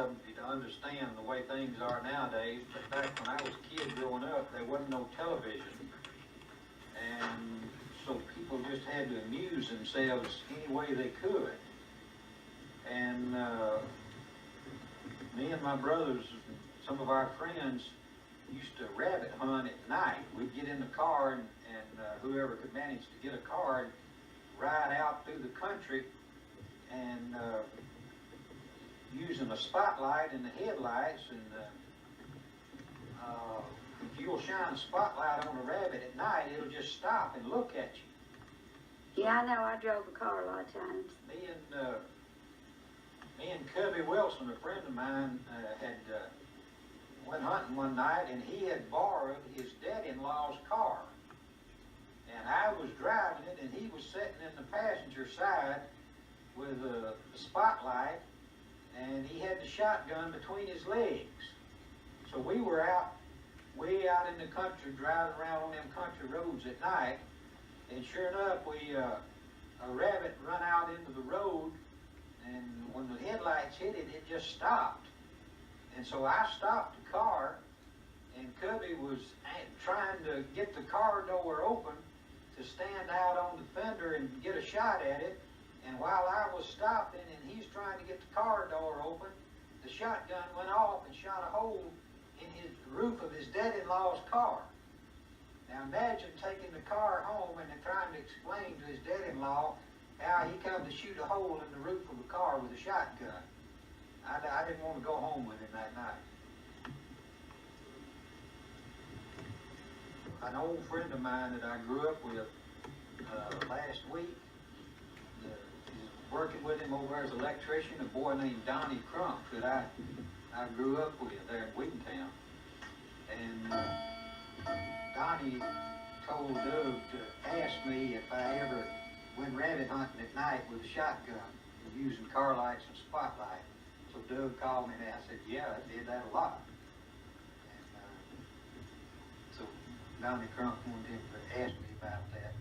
of them to understand the way things are nowadays, but back when I was a kid growing up, there wasn't no television. And so people just had to amuse themselves any way they could. And me and my brothers, some of our friends, used to rabbit hunt at night. We'd get in the car and whoever could manage to get a car and ride out through the country and using a spotlight and the headlights, and if you'll shine a spotlight on a rabbit at night, it'll just stop and look at you. Yeah, I know. I drove a car a lot of times. Me and Cubby Wilson, a friend of mine, went hunting one night, and he had borrowed his dad-in-law's car. And I was driving it, and he was sitting in the passenger side with a spotlight, and he had the shotgun between his legs. So we were way out in the country, driving around on them country roads at night, and sure enough, a rabbit run out into the road, and when the headlights hit it, it just stopped. And so I stopped the car, and Cubby was trying to get the car door open to stand out on the fender and get a shot at it. And while I was stopping and he's trying to get the car door open, the shotgun went off and shot a hole in the roof of his dad-in-law's car. Now imagine taking the car home and then trying to explain to his dad-in-law how he come to shoot a hole in the roof of a car with a shotgun. I didn't want to go home with him that night. An old friend of mine that I grew up with last week, working with him over as an electrician, a boy named Donny Crump that I grew up with there in Wheatontown. And Donny told Doug to ask me if I ever went rabbit hunting at night with a shotgun using car lights and spotlight. So Doug called me and I said, yeah, I did that a lot. And so Donny Crump wanted him to ask me about that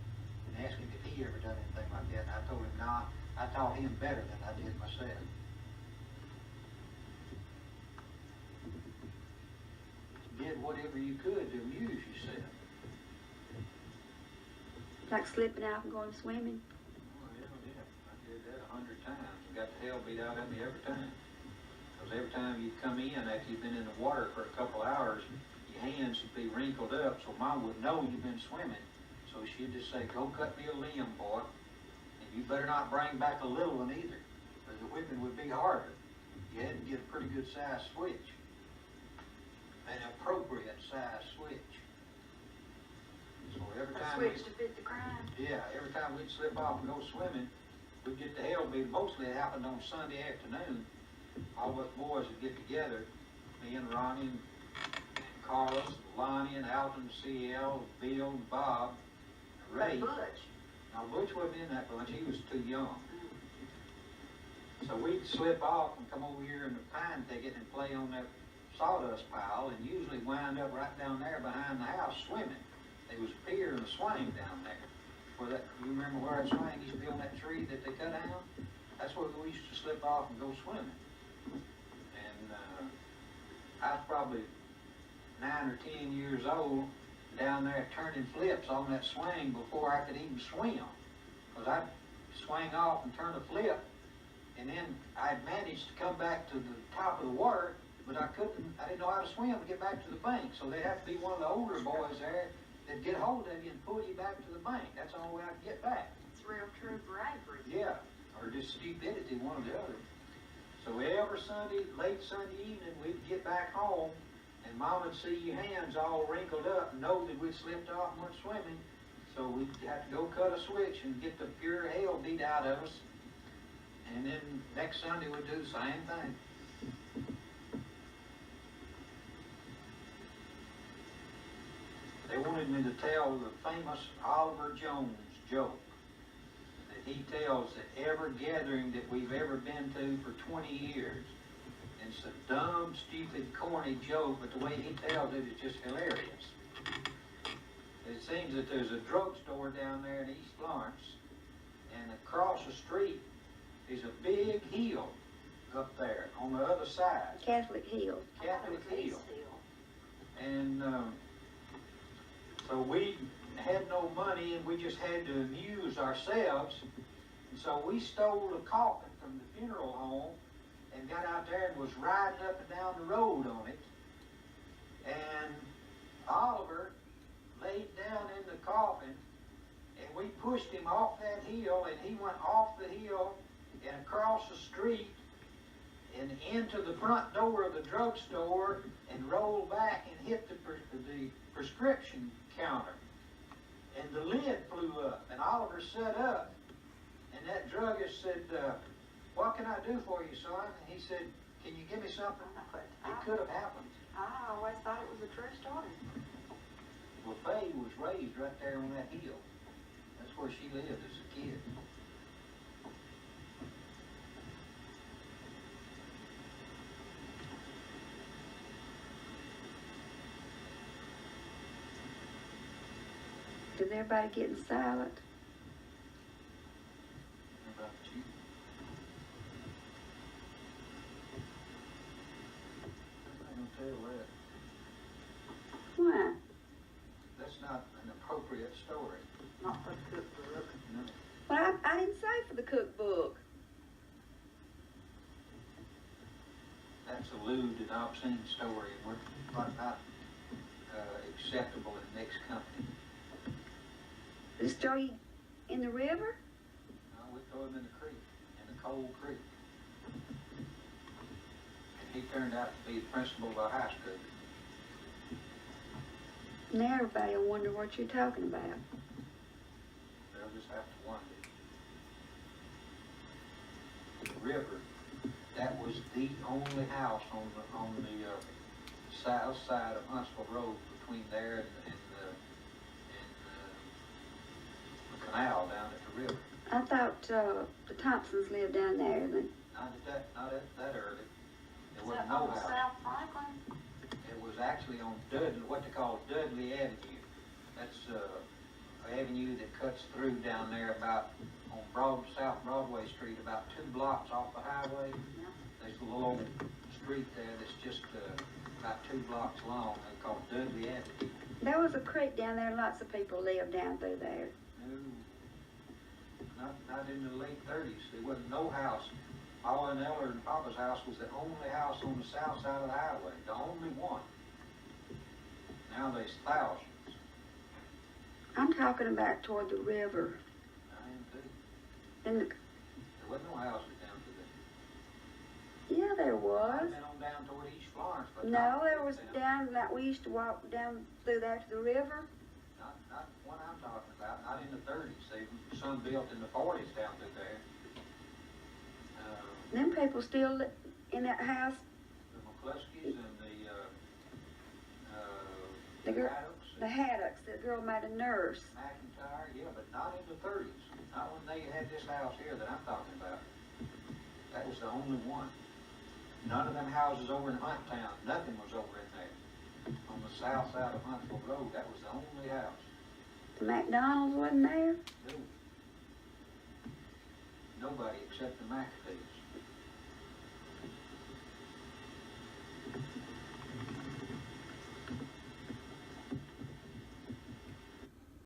and ask him if he ever done anything like that. And I told him, nah, I taught him better than I did myself. You did whatever you could to amuse yourself. Like slipping out and going swimming? Oh, yeah. I did that 100 times. I got the hell beat out of me every time. Because every time you'd come in after you'd been in the water for a couple hours, your hands would be wrinkled up, so Mom would know you'd been swimming. So she'd just say, go cut me a limb, boy. And you better not bring back a little one either, because the whipping would be harder. You had to get a pretty good size switch. An appropriate size switch. So every time switch to fit the crime? Yeah, every time we'd slip off and go swimming, we'd get the hell beat. Mostly it happened on Sunday afternoon. All of us boys would get together, me and Ronnie and Carlos, Lonnie and Alton, CL, Bill and Bob, and Ray. Butch. Now Butch wasn't in that bunch, he was too young. So we'd slip off and come over here in the pine thicket and play on that sawdust pile, and usually wind up right down there behind the house swimming. There was a pier and a swing down there. Where that, you remember where that swing used to be on that tree that they cut down? That's where we used to slip off and go swimming. And I was probably 9 or 10 years old down there turning flips on that swing before I could even swim. Because I'd swing off and turn a flip, and then I'd managed to come back to the top of the water, but I didn't know how to swim to get back to the bank. So they'd have to be one of the older boys there that'd get hold of you and pull you back to the bank. That's the only way I could get back. It's real true bravery. Yeah, or just stupidity, one or the other. So every Sunday, late Sunday evening, we'd get back home, and Mom would see your hands all wrinkled up and know that we'd slipped off and went swimming. So we'd have to go cut a switch and get the pure hell beat out of us. And then next Sunday we'd do the same thing. They wanted me to tell the famous Oliver Jones joke that he tells at every gathering that we've ever been to for 20 years. And it's a dumb, stupid, corny joke, but the way he tells it is just hilarious. It seems that there's a drugstore down there in East Florence, and across the street is a big hill, up there on the other side, Catholic Hill. Catholic Hill. And so we had no money and we just had to amuse ourselves. And so we stole a coffin from the funeral home and got out there and was riding up and down the road on it. And Oliver laid down in the coffin and we pushed him off that hill, and he went off the hill and across the street and into the front door of the drugstore and rolled back and hit the prescription counter. And the lid flew up, and Oliver sat up, and that druggist said, what can I do for you, son? And he said, can you give me something? It could have happened. I always thought it was a true story. Well, Faye was raised right there on that hill. That's where she lived as a kid. Is everybody getting silent? How about you? I don't tell that. Why? That's not an appropriate story. Not for the cookbook. No. Well, I didn't say for the cookbook. That's a lewd and obscene story, and we're not acceptable in mixed company. The story in the river? No, we throw him in the creek, in the cold creek. And he turned out to be the principal of our high school. Now everybody will wonder what you're talking about. They'll just have to wonder. The river, that was the only house on the south side of Huntsville Road between there and the canal down at the river. I thought the Thompsons lived down there. Not at that early. There Is wasn't that no on house. South Franklin? It was actually on Dudley, what they call Dudley Avenue. That's an avenue that cuts through down there about on South Broadway Street, about 2 blocks off the highway. Yeah. There's a little old street there that's just about 2 blocks long. They call it Dudley Avenue. There was a creek down there. Lots of people lived down through there. No, not in the late 30s. There wasn't no house. Paula and Eller and Papa's house was the only house on the south side of the highway, the only one. Now there's thousands. I'm talking about toward the river. I am too. And There wasn't no houses down to yeah, there there. was. I've been on down toward East Florence, but No, not there was down. down like we used to walk down through there to the river. Not one I'm talking about. Not in the 30s. Some built in the 40s down through there. Them people still in that house. The McCluskeys and The girl- Haddocks, The Haddocks. The girl made a nurse. McIntyre, yeah, but not in the 30s. Not when they had this house here that I'm talking about. That was the only one. None of them houses over in Hunttown, nothing was over in there. On the south side of Huntsville Road, that was the only house. The McDonald's wasn't there. No. Nobody except the McAfees.